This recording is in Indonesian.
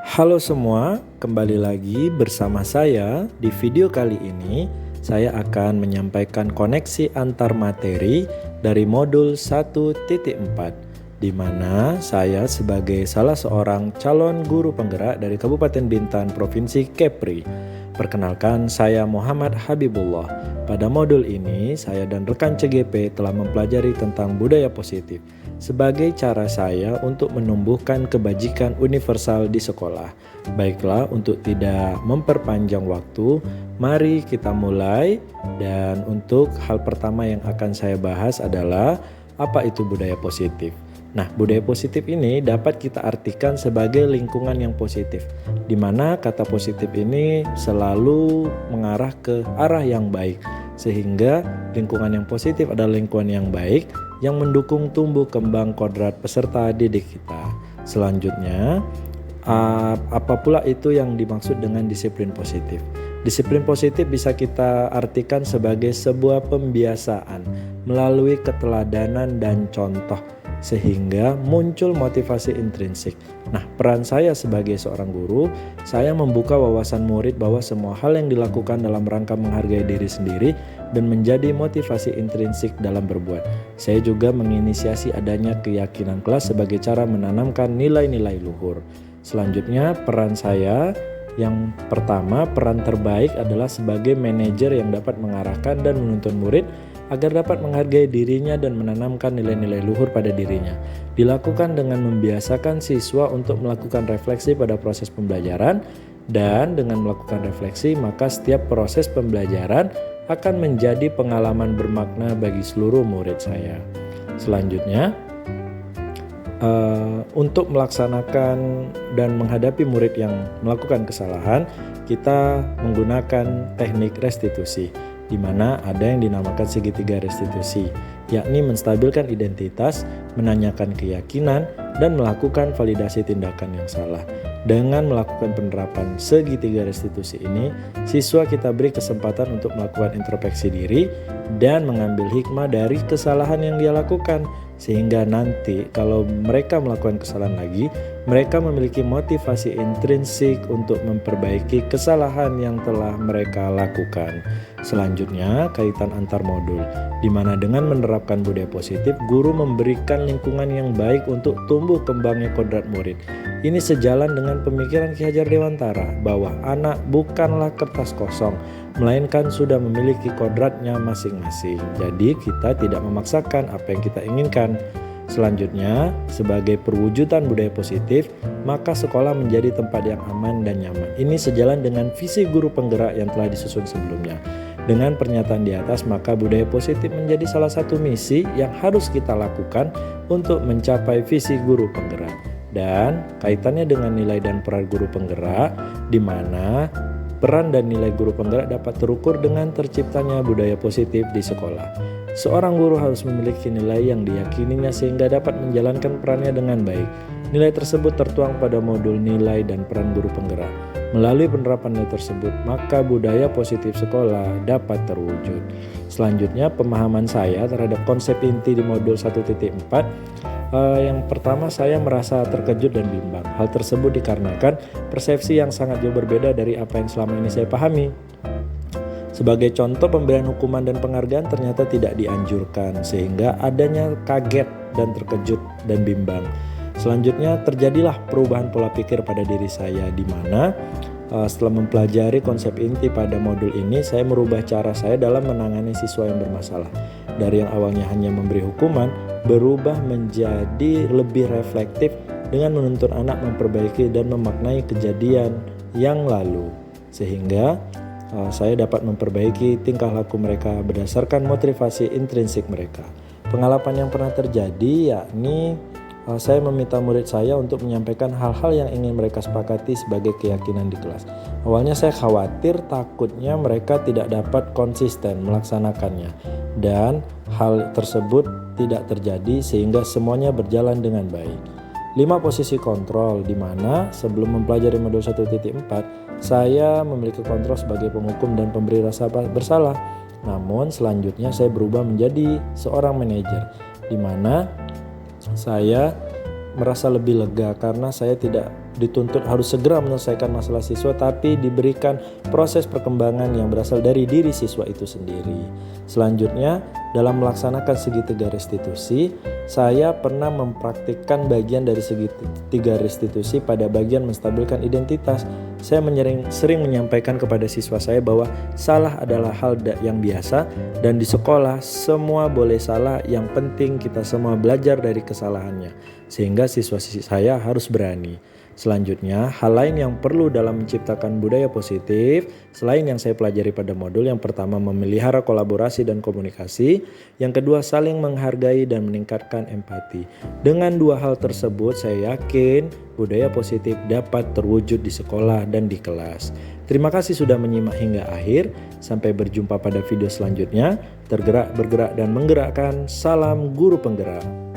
Halo semua, kembali lagi bersama saya. Di video kali ini, saya akan menyampaikan koneksi antar materi dari modul 1.4, di mana saya sebagai salah seorang calon guru penggerak dari Kabupaten Bintan, Provinsi Kepri. Perkenalkan, saya Muhammad Habibullah. Pada modul ini, saya dan rekan CGP telah mempelajari tentang budaya positif sebagai cara saya untuk menumbuhkan kebajikan universal di sekolah. Baiklah, untuk tidak memperpanjang waktu, mari kita mulai. Dan untuk hal pertama yang akan saya bahas adalah apa itu budaya positif. Nah, budaya positif ini dapat kita artikan sebagai lingkungan yang positif, di mana kata positif ini selalu mengarah ke arah yang baik, sehingga lingkungan yang positif adalah lingkungan yang baik yang mendukung tumbuh kembang kodrat peserta didik kita. Selanjutnya, apa pula itu yang dimaksud dengan disiplin positif? Disiplin positif bisa kita artikan sebagai sebuah pembiasaan melalui keteladanan dan contoh, sehingga muncul motivasi intrinsik. Nah, peran saya sebagai seorang guru, saya membuka wawasan murid bahwa semua hal yang dilakukan dalam rangka menghargai diri sendiri dan menjadi motivasi intrinsik dalam berbuat. Saya juga menginisiasi adanya keyakinan kelas sebagai cara menanamkan nilai-nilai luhur. Selanjutnya, peran saya yang pertama, peran terbaik adalah sebagai manajer yang dapat mengarahkan dan menuntun murid agar dapat menghargai dirinya dan menanamkan nilai-nilai luhur pada dirinya. Dilakukan dengan membiasakan siswa untuk melakukan refleksi pada proses pembelajaran, dan dengan melakukan refleksi maka setiap proses pembelajaran akan menjadi pengalaman bermakna bagi seluruh murid saya. Selanjutnya, untuk melaksanakan dan menghadapi murid yang melakukan kesalahan, kita menggunakan teknik restitusi, di mana ada yang dinamakan segitiga restitusi, yakni menstabilkan identitas, menanyakan keyakinan, dan melakukan validasi tindakan yang salah. Dengan melakukan penerapan segitiga restitusi ini, siswa kita beri kesempatan untuk melakukan introspeksi diri dan mengambil hikmah dari kesalahan yang dia lakukan, sehingga nanti kalau mereka melakukan kesalahan lagi, mereka memiliki motivasi intrinsik untuk memperbaiki kesalahan yang telah mereka lakukan. Selanjutnya, kaitan antar modul, di mana dengan menerapkan budaya positif, guru memberikan lingkungan yang baik untuk tumbuh kembangnya kodrat murid. Ini sejalan dengan pemikiran Ki Hajar Dewantara bahwa anak bukanlah kertas kosong, melainkan sudah memiliki kodratnya masing-masing. Jadi kita tidak memaksakan apa yang kita inginkan. Selanjutnya, sebagai perwujudan budaya positif, maka sekolah menjadi tempat yang aman dan nyaman. Ini sejalan dengan visi guru penggerak yang telah disusun sebelumnya. Dengan pernyataan di atas, maka budaya positif menjadi salah satu misi yang harus kita lakukan untuk mencapai visi guru penggerak. Dan kaitannya dengan nilai dan peran guru penggerak, di mana peran dan nilai guru penggerak dapat terukur dengan terciptanya budaya positif di sekolah. Seorang guru harus memiliki nilai yang diyakininya sehingga dapat menjalankan perannya dengan baik. Nilai tersebut tertuang pada modul nilai dan peran guru penggerak. Melalui penerapan nilai tersebut, maka budaya positif sekolah dapat terwujud. Selanjutnya, pemahaman saya terhadap konsep inti di modul 1.4. Yang pertama, saya merasa terkejut dan bimbang. Hal tersebut dikarenakan persepsi yang sangat jauh berbeda dari apa yang selama ini saya pahami. Sebagai contoh, pemberian hukuman dan penghargaan ternyata tidak dianjurkan, sehingga adanya kaget dan terkejut dan bimbang. Selanjutnya, terjadilah perubahan pola pikir pada diri saya, di mana setelah mempelajari konsep inti pada modul ini, saya merubah cara saya dalam menangani siswa yang bermasalah. Dari yang awalnya hanya memberi hukuman, berubah menjadi lebih reflektif dengan menuntun anak memperbaiki dan memaknai kejadian yang lalu, sehingga saya dapat memperbaiki tingkah laku mereka berdasarkan motivasi intrinsik mereka. Pengalaman yang pernah terjadi yakni saya meminta murid saya untuk menyampaikan hal-hal yang ingin mereka sepakati sebagai keyakinan di kelas. Awalnya saya khawatir takutnya mereka tidak dapat konsisten melaksanakannya, dan hal tersebut tidak terjadi sehingga semuanya berjalan dengan baik. 5 posisi kontrol, di mana sebelum mempelajari modul 1.4, saya memiliki kontrol sebagai penghukum dan pemberi rasa bersalah. Namun selanjutnya saya berubah menjadi seorang manajer, di mana saya merasa lebih lega karena saya tidak dituntut harus segera menyelesaikan masalah siswa, tapi diberikan proses perkembangan yang berasal dari diri siswa itu sendiri. Selanjutnya, dalam melaksanakan segitiga restitusi, saya pernah mempraktikkan bagian dari segitiga restitusi pada bagian menstabilkan identitas. Saya sering menyampaikan kepada siswa saya bahwa salah adalah hal yang biasa, dan di sekolah semua boleh salah, yang penting kita semua belajar dari kesalahannya, sehingga siswa saya harus berani. Selanjutnya, hal lain yang perlu dalam menciptakan budaya positif, selain yang saya pelajari pada modul, yang pertama memelihara kolaborasi dan komunikasi, yang kedua saling menghargai dan meningkatkan empati. Dengan dua hal tersebut, saya yakin budaya positif dapat terwujud di sekolah dan di kelas. Terima kasih sudah menyimak hingga akhir. Sampai berjumpa pada video selanjutnya. Tergerak, bergerak, dan menggerakkan. Salam guru penggerak.